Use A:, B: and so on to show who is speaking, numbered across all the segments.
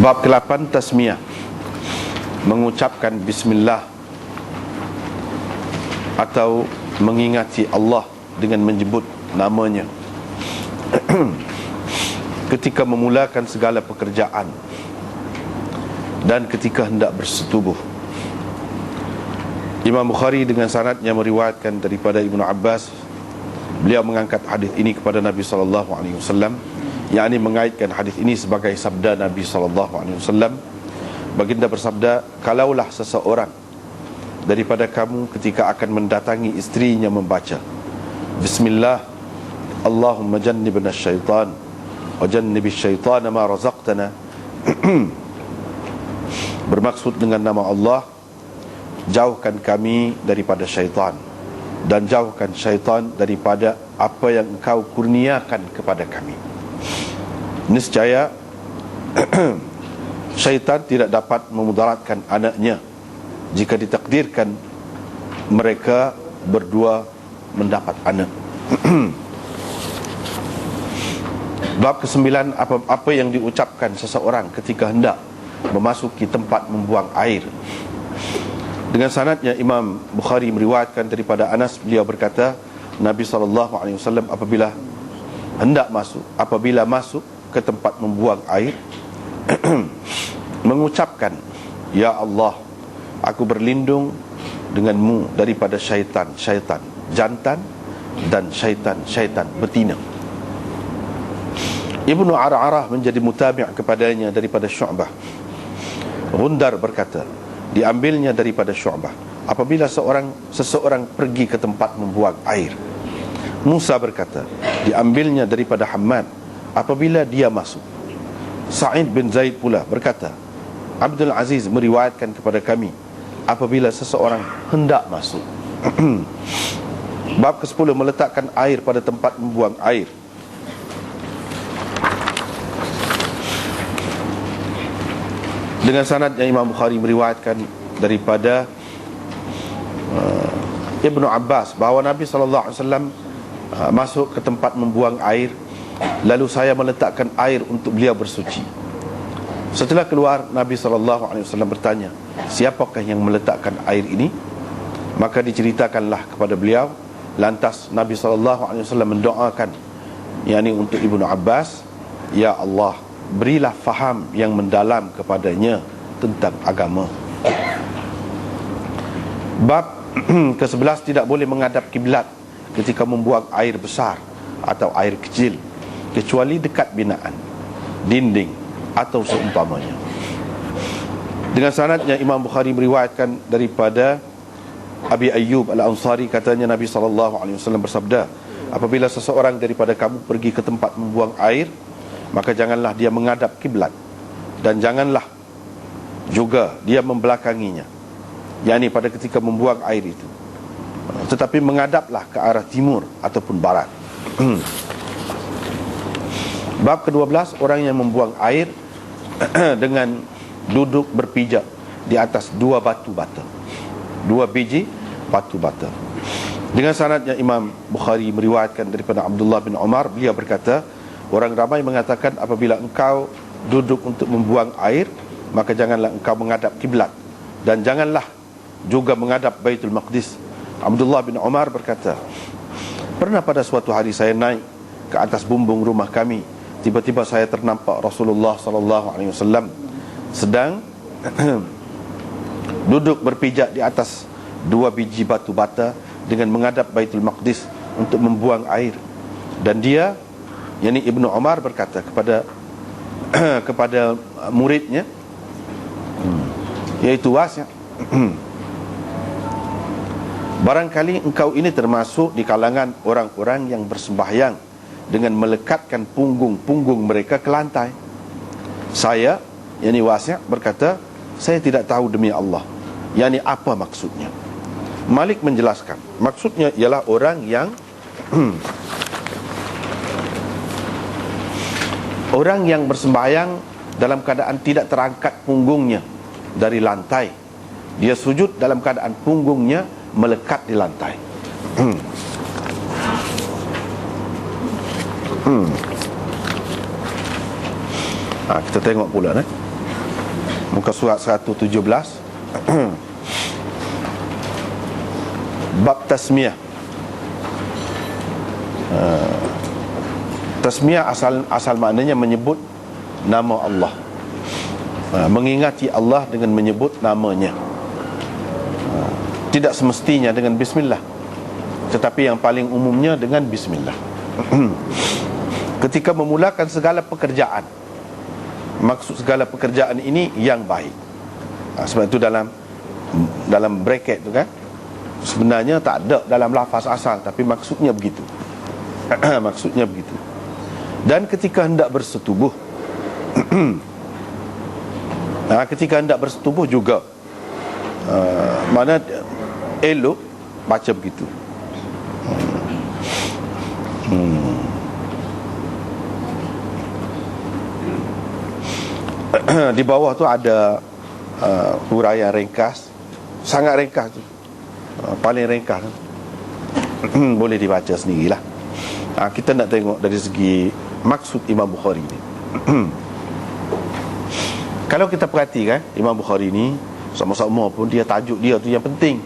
A: Bab ke-8 tasmiyah, mengucapkan bismillah atau mengingati Allah dengan menyebut namanya ketika memulakan segala pekerjaan dan ketika hendak bersetubuh. Imam Bukhari dengan sanadnya meriwayatkan daripada Ibnu Abbas, beliau mengangkat hadis ini kepada Nabi SAW, yakni mengaitkan hadis ini sebagai sabda Nabi SAW. Baginda bersabda, kalaulah seseorang daripada kamu ketika akan mendatangi istrinya membaca Bismillah, Allahumma jannibna syaitan wa jannibish syaitana ma razaqtana, bermaksud dengan nama Allah, jauhkan kami daripada syaitan dan jauhkan syaitan daripada apa yang engkau kurniakan kepada kami. Niscaya syaitan tidak dapat memudaratkan anaknya jika ditakdirkan mereka berdua mendapat anak. Bab ke-9, apa yang diucapkan seseorang ketika hendak memasuki tempat membuang air. Dengan sanadnya Imam Bukhari meriwayatkan daripada Anas, beliau berkata, Nabi SAW apabila masuk ke tempat membuang air mengucapkan, Ya Allah, aku berlindung denganmu daripada syaitan jantan dan syaitan betina. Ibnu Ar'arah menjadi mutabi' kepadanya daripada Syu'bah. Gundar berkata, diambilnya daripada Syu'bah apabila seseorang pergi ke tempat membuang air. Musa berkata, diambilnya daripada Hammad apabila dia masuk. Sa'id bin Zaid pula berkata, Abdul Aziz meriwayatkan kepada kami apabila seseorang hendak masuk. Bab ke-10, meletakkan air pada tempat membuang air. Dengan sanadnya Imam Bukhari meriwayatkan daripada Ibnu Abbas bahawa Nabi SAW masuk ke tempat membuang air, lalu saya meletakkan air untuk beliau bersuci. Setelah keluar, Nabi SAW bertanya, siapakah yang meletakkan air ini? Maka diceritakanlah kepada beliau. Lantas Nabi SAW mendoakan, yakni untuk Ibnu Abbas, Ya Allah, berilah faham yang mendalam kepadanya tentang agama. Bab ke-11, tidak boleh menghadap kiblat ketika membuang air besar atau air kecil, kecuali dekat binaan, dinding atau seumpamanya. Dengan sanadnya Imam Bukhari meriwayatkan daripada Abi Ayyub Al-Ansari, katanya Nabi SAW bersabda, apabila seseorang daripada kamu pergi ke tempat membuang air, maka janganlah dia menghadap kiblat dan janganlah juga dia membelakanginya, yakni pada ketika membuang air itu, tetapi menghadaplah ke arah timur ataupun barat. Bab ke-12, orang yang membuang air dengan duduk berpijak di atas dua biji batu bata. Dengan sanadnya Imam Bukhari meriwayatkan daripada Abdullah bin Umar, beliau berkata, orang ramai mengatakan apabila engkau duduk untuk membuang air, maka janganlah engkau menghadap kiblat dan janganlah juga menghadap Baitul Maqdis. Abdullah bin Umar berkata, pernah pada suatu hari saya naik ke atas bumbung rumah kami, tiba-tiba saya ternampak Rasulullah SAW sedang duduk berpijak di atas dua biji batu bata dengan menghadap Baitul Maqdis untuk membuang air. Dan dia, yakni Ibnu Umar, berkata kepada kepada muridnya, yaitu Wasi', barangkali engkau ini termasuk di kalangan orang-orang yang bersembahyang dengan melekatkan punggung mereka ke lantai. Saya, yakni Wasi', berkata, saya tidak tahu demi Allah, yakni apa maksudnya. Malik menjelaskan, maksudnya ialah orang yang orang yang bersembahyang dalam keadaan tidak terangkat punggungnya dari lantai. Dia sujud dalam keadaan punggungnya melekat di lantai. Kita tengok pula Muka surat 117. Bab tasmiyah. Tasmiyah asal maknanya menyebut nama Allah, mengingati Allah dengan menyebut namanya. Tidak semestinya dengan bismillah, tetapi yang paling umumnya dengan bismillah. Ketika memulakan segala pekerjaan, maksud segala pekerjaan ini yang baik. Sebab itu dalam bracket tu kan, sebenarnya tak ada dalam lafaz asal, tapi maksudnya begitu. Maksudnya begitu. Dan ketika hendak bersetubuh, ketika hendak bersetubuh juga, mana elok baca begitu. Di bawah tu ada huraian ringkas, sangat ringkas tu, paling ringkas. Boleh dibaca sendirilah. Kita nak tengok dari segi maksud Imam Bukhari ni. Kalau kita perhatikan Imam Bukhari ni, sama-sama pun dia tajuk dia tu yang penting.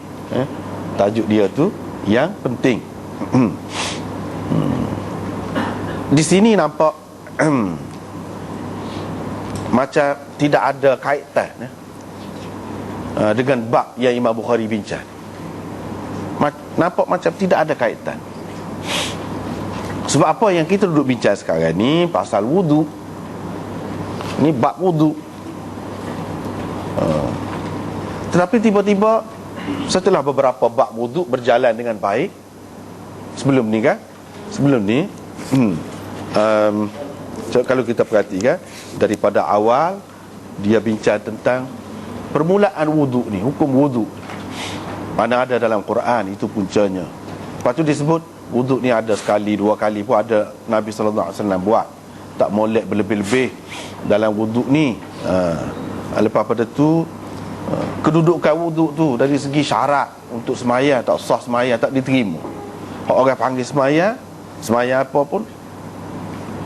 A: Tajuk dia tu yang penting. Di sini nampak macam tidak ada kaitan dengan bab yang Imam Bukhari bincang. Nampak macam tidak ada kaitan. Sebab apa yang kita duduk bincang sekarang ni pasal wudu. Ni bab wudu. Tetapi tiba-tiba setelah beberapa bab wudu berjalan dengan baik, sebelum ni kalau kita perhatikan daripada awal, dia bincang tentang permulaan wudu ni, hukum wudu. Mana ada dalam Quran, itu puncanya. Lepas tu disebut wudu ni ada sekali, dua kali pun ada Nabi SAW buat. Tak molek berlebih-lebih dalam wudu ni. Lepas pada tu, kedudukan wudu tu dari segi syarat untuk semaya, tak sah semaya, tak diterima. Orang panggil semaya apa pun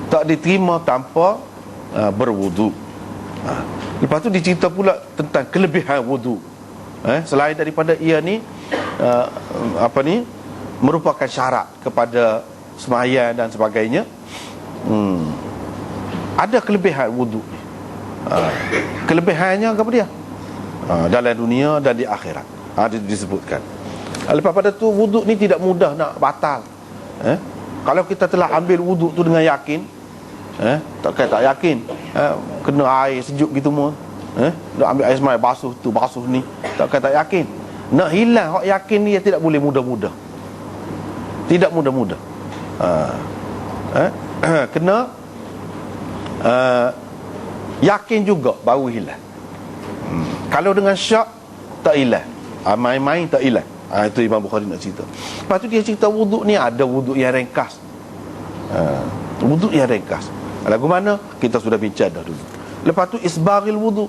A: tak diterima tanpa berwudu. Lepas tu dicerita pula tentang kelebihan wudu. Selain daripada ia ni merupakan syarat kepada sembahyang dan sebagainya, ada kelebihan wudu ni. Kelebihannya apa dia? Dalam dunia dan di akhirat. Disebutkan. Lepas pada tu wudu ni tidak mudah nak batal. Kalau kita telah ambil wudu tu dengan yakin, tak yakin, kena air sejuk gitu semua, nak ambil air semai basuh tu basuh ni, tak yakin. Nak hilang hak yakin ni tidak boleh mudah-mudah. Tidak mudah-mudah. Kena yakin juga baru hilang. Kalau dengan syak tak hilang, main-main tak hilang. Itu Imam Bukhari nak cerita. Lepas tu dia cerita wudu ni ada wudu yang ringkas. Wudu yang ringkas lagu mana kita sudah bincang dah dulu. Lepas tu isbaril wudu,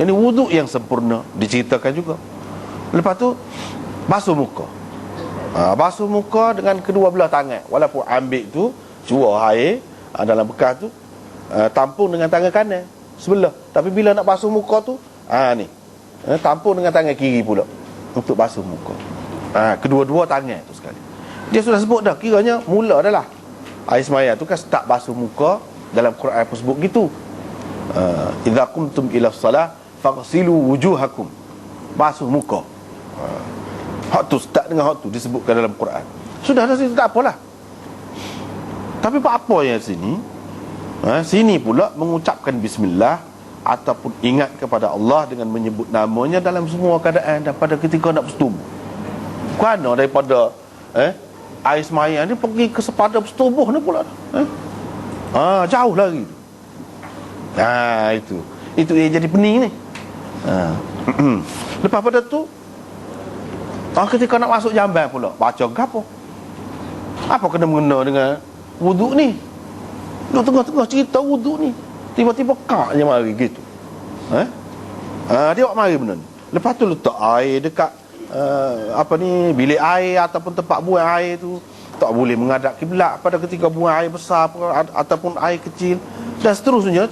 A: yang ni wudu yang sempurna diceritakan juga. Lepas tu basuh muka. Basuh muka dengan kedua belah tangan. Walaupun ambil tu curah air dalam bekas tu, tampung dengan tangan kanan sebelah. Tapi bila nak basuh muka tu, ni tampung dengan tangan kiri pula untuk basuh muka. Kedua-dua tangan tu sekali. Dia sudah sebut dah, kiranya mula adalah air semaya tu kan start basuh muka. Dalam Quran pun sebut gitu. Idza qumtum ila salah faghsilu wujuhakum. Basuh muka. Hak tu start dengan hak tu disebutkan dalam Quran. Sudah dah, situ tak apalah. Tapi apa yang sini? Sini pula mengucapkan bismillah ataupun ingat kepada Allah dengan menyebut namanya dalam semua keadaan dan pada ketika nak bersetubuh. Kerana daripada air semaya ni pergi ke sepada bersetubuh ni pula. Jauh lagi. Itu yang jadi pening ni. Lepas pada tu, ketika nak masuk jamban pula, baca gapo? Apa kena mengena dengan wudu ni? Duk tengah-tengah cerita wudu ni, tiba-tiba kak je mari gitu. Dia buat mari benda ni. Lepas tu letak air dekat bilik air ataupun tempat buang air tu. Tak boleh menghadap kiblat pada ketika buang air besar ataupun air kecil, dan seterusnya.